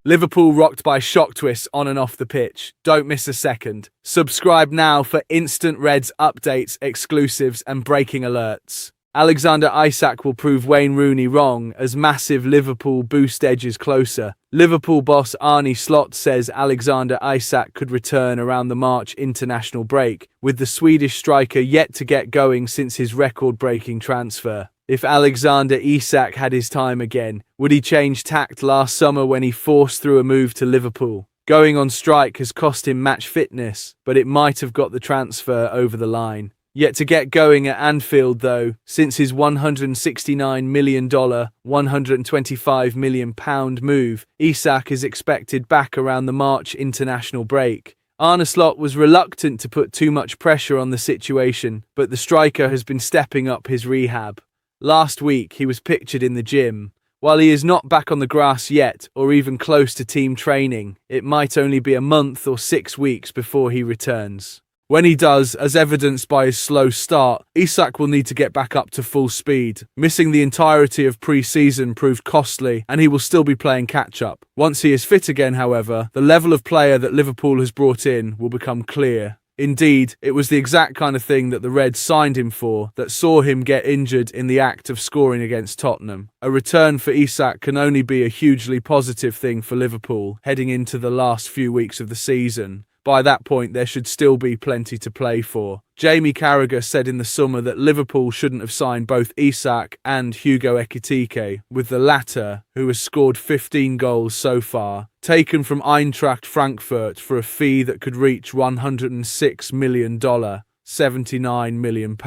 Liverpool rocked by shock twists on and off the pitch. Don't miss a second. Subscribe now for instant Reds updates, exclusives and breaking alerts. Alexander Isak will prove Wayne Rooney wrong as massive Liverpool boost edges closer. Liverpool boss Arne Slot says Alexander Isak could return around the March international break, with the Swedish striker yet to get going since his record-breaking transfer. If Alexander Isak had his time again, would he change tact last summer when he forced through a move to Liverpool? Going on strike has cost him match fitness, but it might have got the transfer over the line. Yet to get going at Anfield though, since his $169 million, £125 million move, Isak is expected back around the March international break. Arne Slot was reluctant to put too much pressure on the situation, but the striker has been stepping up his rehab. Last week he was pictured in the gym. While he is not back on the grass yet, or even close to team training, it might only be a month or 6 weeks before he returns. When he does, as evidenced by his slow start, Isak will need to get back up to full speed. Missing the entirety of pre-season proved costly, and he will still be playing catch-up. Once he is fit again, however, the level of player that Liverpool has brought in will become clear. Indeed, it was the exact kind of thing that the Reds signed him for that saw him get injured in the act of scoring against Tottenham. A return for Isak can only be a hugely positive thing for Liverpool heading into the last few weeks of the season. By that point, there should still be plenty to play for. Jamie Carragher said in the summer that Liverpool shouldn't have signed both Isak and Hugo Ekitike, with the latter, who has scored 15 goals so far, taken from Eintracht Frankfurt for a fee that could reach $106 million, £79 million.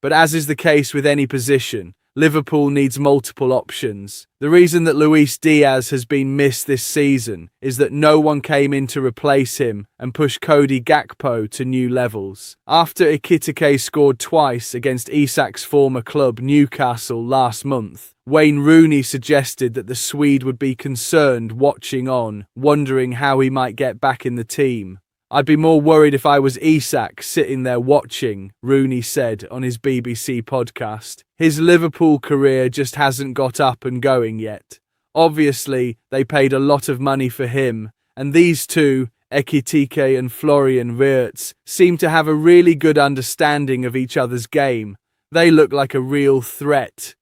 But as is the case with any position, Liverpool needs multiple options. The reason that Luis Diaz has been missed this season is that no one came in to replace him and push Cody Gakpo to new levels. After Ekitike scored twice against Isak's former club Newcastle last month, Wayne Rooney suggested that the Swede would be concerned watching on, wondering how he might get back in the team. "I'd be more worried if I was Isak sitting there watching," Rooney said on his BBC podcast. His Liverpool career just hasn't got up and going yet. Obviously, they paid a lot of money for him, and these two, Ekitike and Florian Wirtz, seem to have a really good understanding of each other's game. They look like a real threat.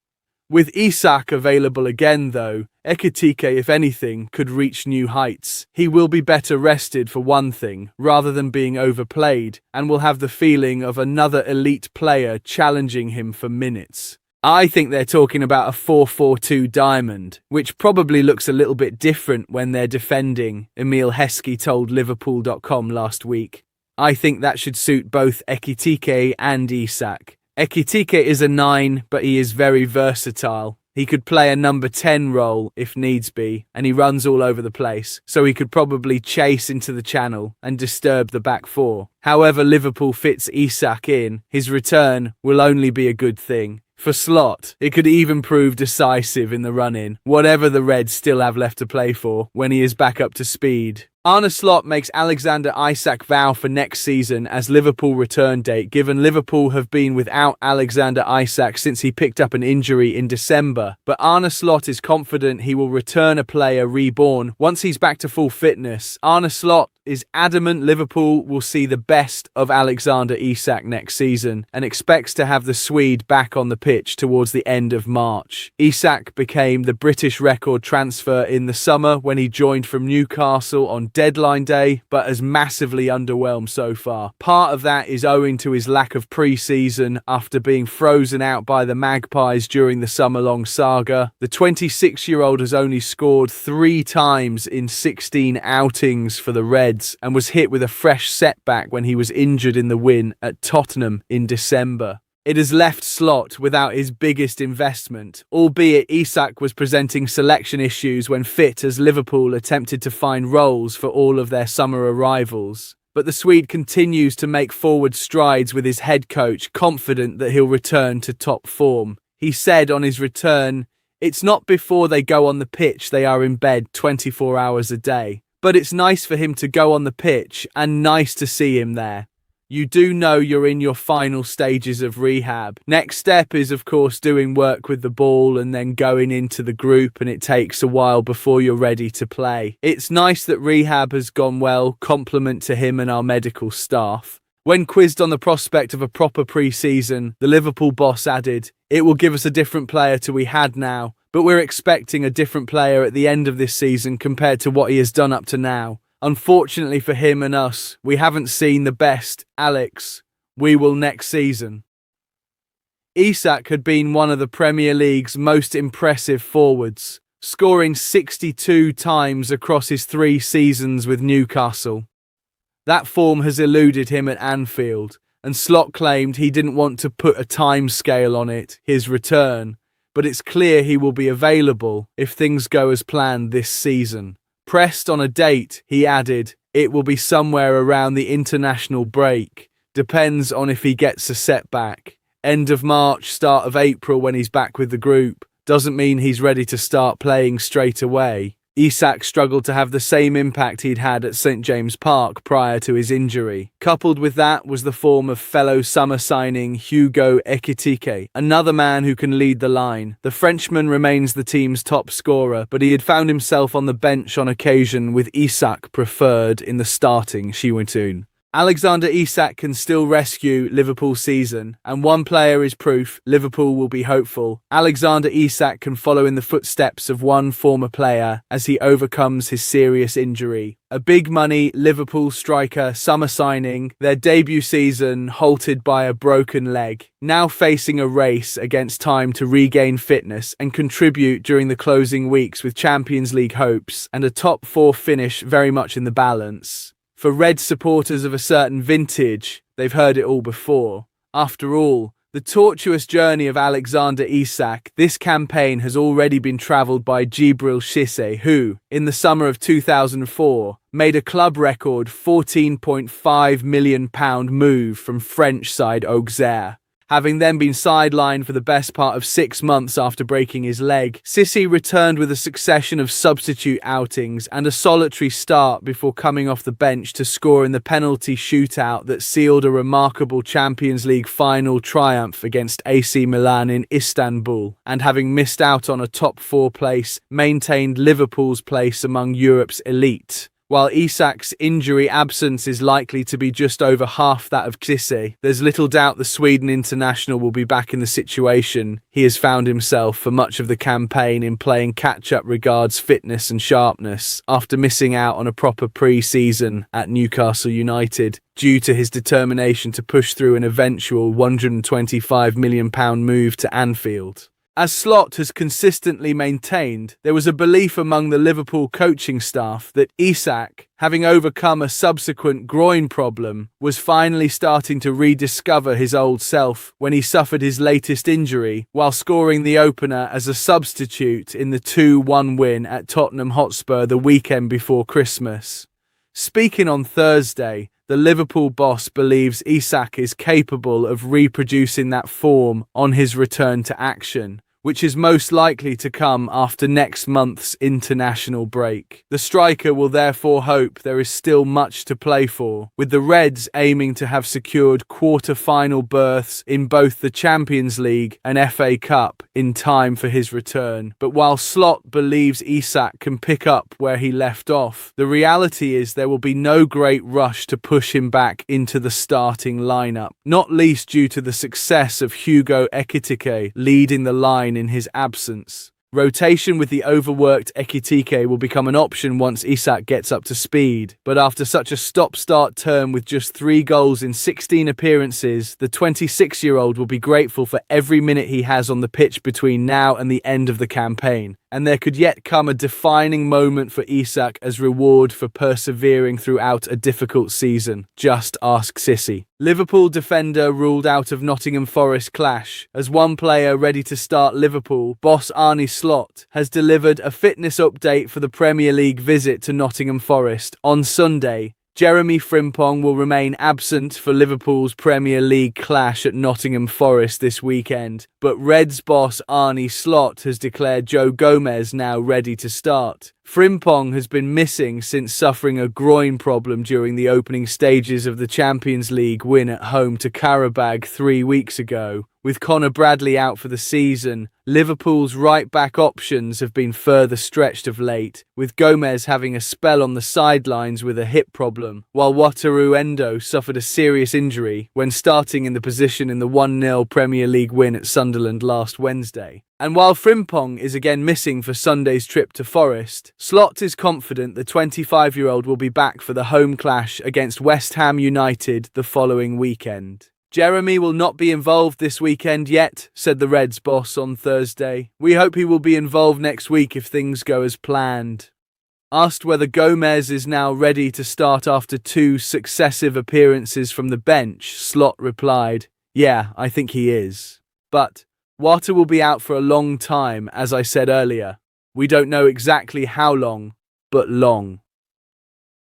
With Isak available again though, Ekitike, if anything, could reach new heights. He will be better rested for one thing, rather than being overplayed, and will have the feeling of another elite player challenging him for minutes. I think they're talking about a 4-4-2 diamond, which probably looks a little bit different when they're defending, Emil Heskey told Liverpool.com last week. I think that should suit both Ekitike and Isak. Ekitike is a 9, but he is very versatile. He could play a number 10 role if needs be, and he runs all over the place, so he could probably chase into the channel and disturb the back four. However Liverpool fits Isak in, his return will only be a good thing. For Slot, it could even prove decisive in the run-in, whatever the Reds still have left to play for when he is back up to speed. Arne Slot makes Alexander Isak vow for next season as Liverpool return date, given Liverpool have been without Alexander Isak since he picked up an injury in December. But Arne Slot is confident he will return a player reborn once he's back to full fitness. Arne Slot is adamant Liverpool will see the best of Alexander Isak next season and expects to have the Swede back on the pitch towards the end of March. Isak became the British record transfer in the summer when he joined from Newcastle on deadline day, but has massively underwhelmed so far. Part of that is owing to his lack of pre-season after being frozen out by the Magpies during the summer-long saga. The 26-year-old has only scored 3 times in 16 outings for the Reds and was hit with a fresh setback when he was injured in the win at Tottenham in December. It has left Slot without his biggest investment, albeit Isak was presenting selection issues when fit as Liverpool attempted to find roles for all of their summer arrivals. But the Swede continues to make forward strides with his head coach, confident that he'll return to top form. He said on his return, "It's not before they go on the pitch they are in bed 24 hours a day. But it's nice for him to go on the pitch and nice to see him there." you do know you're in your final stages of rehab. Next step is, of course, doing work with the ball and then going into the group, and it takes a while before you're ready to play. It's nice that rehab has gone well, compliment to him and our medical staff. When quizzed on the prospect of a proper pre-season, the Liverpool boss added, "It will give us a different player to we had now, but we're expecting a different player at the end of this season compared to what he has done up to now. Unfortunately for him and us, we haven't seen the best, Alex. We will next season." Isak had been one of the Premier League's most impressive forwards, scoring 62 times across his 3 seasons with Newcastle. That form has eluded him at Anfield, and Slot claimed he didn't want to put a timescale on it, his return, but it's clear he will be available if things go as planned this season. Pressed on a date, he added, "It will be somewhere around the international break. Depends on if he gets a setback. End of March, start of April when he's back with the group. Doesn't mean he's ready to start playing straight away." Isak struggled to have the same impact he'd had at St James Park prior to his injury. Coupled with that was the form of fellow summer signing Hugo Ekitike, another man who can lead the line. The Frenchman remains the team's top scorer, but he had found himself on the bench on occasion, with Isak preferred in the starting Shiwantun. Alexander Isak can still rescue Liverpool's season, and one player is proof Liverpool will be hopeful. Alexander Isak can follow in the footsteps of one former player as he overcomes his serious injury. A big money Liverpool striker summer signing, their debut season halted by a broken leg, now facing a race against time to regain fitness and contribute during the closing weeks with Champions League hopes and a top 4 finish very much in the balance. For Red supporters of a certain vintage, they've heard it all before. After all, the tortuous journey of Alexander Isak, this campaign has already been travelled by Djibril Cissé, who, in the summer of 2004, made a club record £14.5 million move from French side Auxerre. Having then been sidelined for the best part of 6 months after breaking his leg, Cissé returned with a succession of substitute outings and a solitary start before coming off the bench to score in the penalty shootout that sealed a remarkable Champions League final triumph against AC Milan in Istanbul, and having missed out on a top 4 place, maintained Liverpool's place among Europe's elite. While Isak's injury absence is likely to be just over half that of Cissé, there's little doubt the Sweden international will be back in the situation he has found himself for much of the campaign in playing catch-up regards fitness and sharpness, after missing out on a proper pre-season at Newcastle United due to his determination to push through an eventual £125 million move to Anfield. As Slot has consistently maintained, there was a belief among the Liverpool coaching staff that Isak, having overcome a subsequent groin problem, was finally starting to rediscover his old self when he suffered his latest injury while scoring the opener as a substitute in the 2-1 win at Tottenham Hotspur the weekend before Christmas. Speaking on Thursday, the Liverpool boss believes Isak is capable of reproducing that form on his return to action, which is most likely to come after next month's international break. The striker will therefore hope there is still much to play for, with the Reds aiming to have secured quarter-final berths in both the Champions League and FA Cup in time for his return. But while Slot believes Isak can pick up where he left off, the reality is there will be no great rush to push him back into the starting lineup, not least due to the success of Hugo Ekitike leading the line in his absence. Rotation with the overworked Ekitike will become an option once Isak gets up to speed, but after such a stop-start term with just 3 goals in 16 appearances, the 26-year-old will be grateful for every minute he has on the pitch between now and the end of the campaign. And there could yet come a defining moment for Isak as reward for persevering throughout a difficult season. Just ask Cissé. Liverpool defender ruled out of Nottingham Forest clash, as one player ready to start Liverpool, boss Arne Slot, has delivered a fitness update for the Premier League visit to Nottingham Forest on Sunday. Jeremie Frimpong will remain absent for Liverpool's Premier League clash at Nottingham Forest this weekend, but Reds boss Arne Slot has declared Joe Gomez now ready to start. Frimpong has been missing since suffering a groin problem during the opening stages of the Champions League win at home to Qarabag 3 weeks ago. With Conor Bradley out for the season, Liverpool's right-back options have been further stretched of late, with Gomez having a spell on the sidelines with a hip problem, while Wataru Endo suffered a serious injury when starting in the position in the 1-0 Premier League win at Sunderland last Wednesday. And while Frimpong is again missing for Sunday's trip to Forest, Slot is confident the 25-year-old will be back for the home clash against West Ham United the following weekend. Jeremie will not be involved this weekend yet, said the Reds boss on Thursday. We hope he will be involved next week if things go as planned. Asked whether Gomez is now ready to start after 2 successive appearances from the bench, Slot replied, "Yeah, I think he is. But Wata will be out for a long time, as I said earlier. We don't know exactly how long, but long."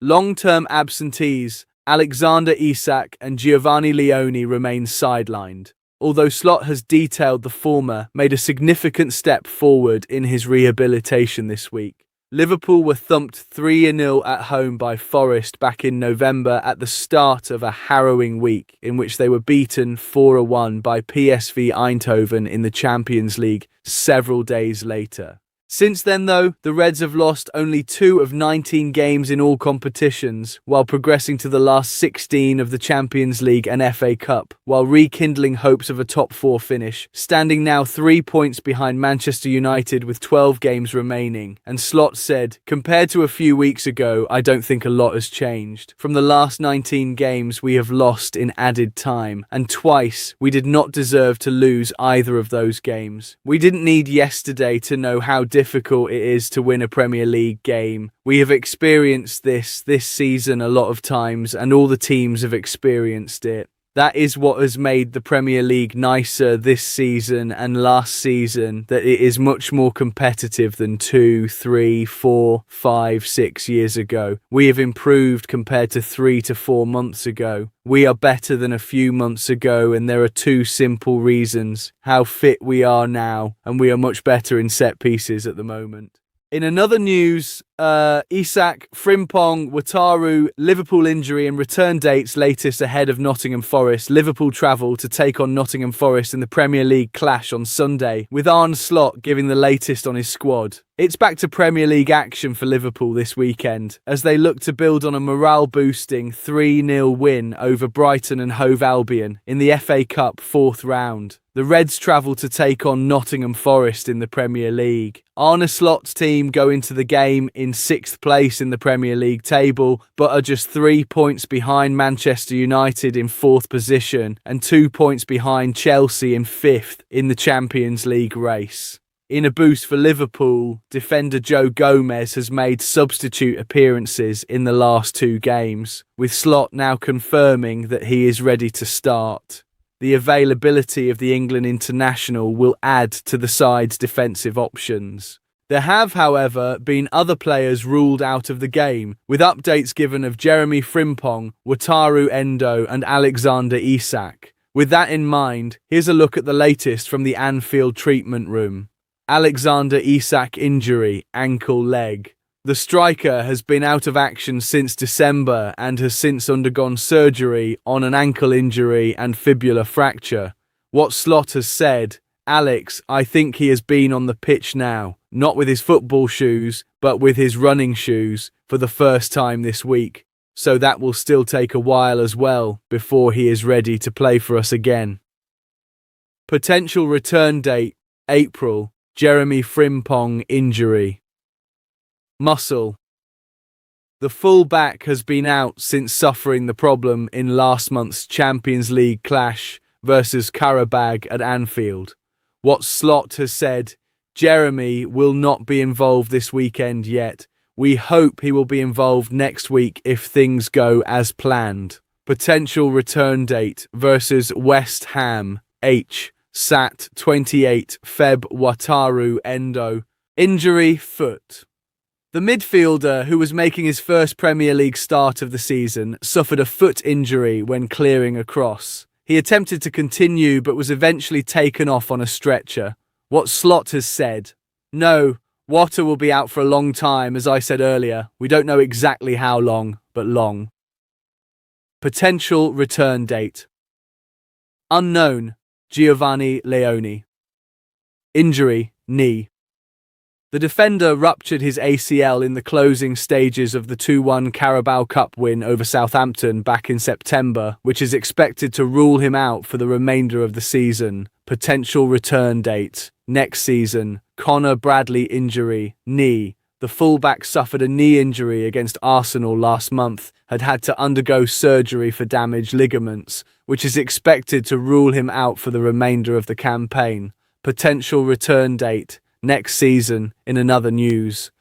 Long-term absentees Alexander Isak and Giovanni Leone remain sidelined, although Slot has detailed the former made a significant step forward in his rehabilitation this week. Liverpool were thumped 3-0 at home by Forest back in November at the start of a harrowing week in which they were beaten 4-1 by PSV Eindhoven in the Champions League several days later. Since then, though, the Reds have lost only 2 of 19 games in all competitions, while progressing to the last 16 of the Champions League and FA Cup, while rekindling hopes of a top 4 finish, standing now 3 points behind Manchester United with 12 games remaining. And Slot said, "Compared to a few weeks ago, I don't think a lot has changed. From the last 19 games we have lost in added time, and twice we did not deserve to lose either of those games. We didn't need yesterday to know how difficult it is to win a Premier League game. We have experienced this season a lot of times, and all the teams have experienced it. That is what has made the Premier League nicer this season and last season, that it is much more competitive than 2, 3, 4, 5, 6 years ago. We have improved compared to 3 to 4 months ago. We are better than a few months ago, and there are 2 simple reasons: how fit we are now, and we are much better in set pieces at the moment." In another news, Isak, Frimpong, Wataru, Liverpool injury and return dates latest ahead of Nottingham Forest. Liverpool travel to take on Nottingham Forest in the Premier League clash on Sunday, with Arne Slot giving the latest on his squad. It's back to Premier League action for Liverpool this weekend, as they look to build on a morale-boosting 3-0 win over Brighton and Hove Albion in the FA Cup 4th round. The Reds travel to take on Nottingham Forest in the Premier League. Arne Slot's team go into the game in 6th place in the Premier League table, but are just 3 points behind Manchester United in 4th position and 2 points behind Chelsea in 5th in the Champions League race. In a boost for Liverpool, defender Joe Gomez has made substitute appearances in the last 2 games, with Slot now confirming that he is ready to start. The availability of the England international will add to the side's defensive options. There have, however, been other players ruled out of the game, with updates given of Jeremie Frimpong, Wataru Endo and Alexander Isak. With that in mind, here's a look at the latest from the Anfield treatment room. Alexander Isak injury, ankle leg. The striker has been out of action since December and has since undergone surgery on an ankle injury and fibular fracture. What Slot has said, "Alex, I think he has been on the pitch now, not with his football shoes, but with his running shoes, for the first time this week. So that will still take a while as well, before he is ready to play for us again." Potential return date, April. Jeremie Frimpong injury. Muscle. The full-back has been out since suffering the problem in last month's Champions League clash versus Qarabag at Anfield. What Slot has said, "Jeremie will not be involved this weekend yet. We hope he will be involved next week if things go as planned." Potential return date versus West Ham. Sat 28 Feb. Wataru Endo. Injury foot. The midfielder, who was making his first Premier League start of the season, suffered a foot injury when clearing a cross. He attempted to continue but was eventually taken off on a stretcher. What Slot has said: "No, Wataru will be out for a long time, as I said earlier. We don't know exactly how long, but long." Potential return date: unknown, Giovanni Leone. Injury: knee. The defender ruptured his ACL in the closing stages of the 2-1 Carabao Cup win over Southampton back in September, which is expected to rule him out for the remainder of the season. Potential return date: next season. Connor Bradley injury, knee. The fullback suffered a knee injury against Arsenal last month, had to undergo surgery for damaged ligaments, which is expected to rule him out for the remainder of the campaign. Potential return date: next season. In another news,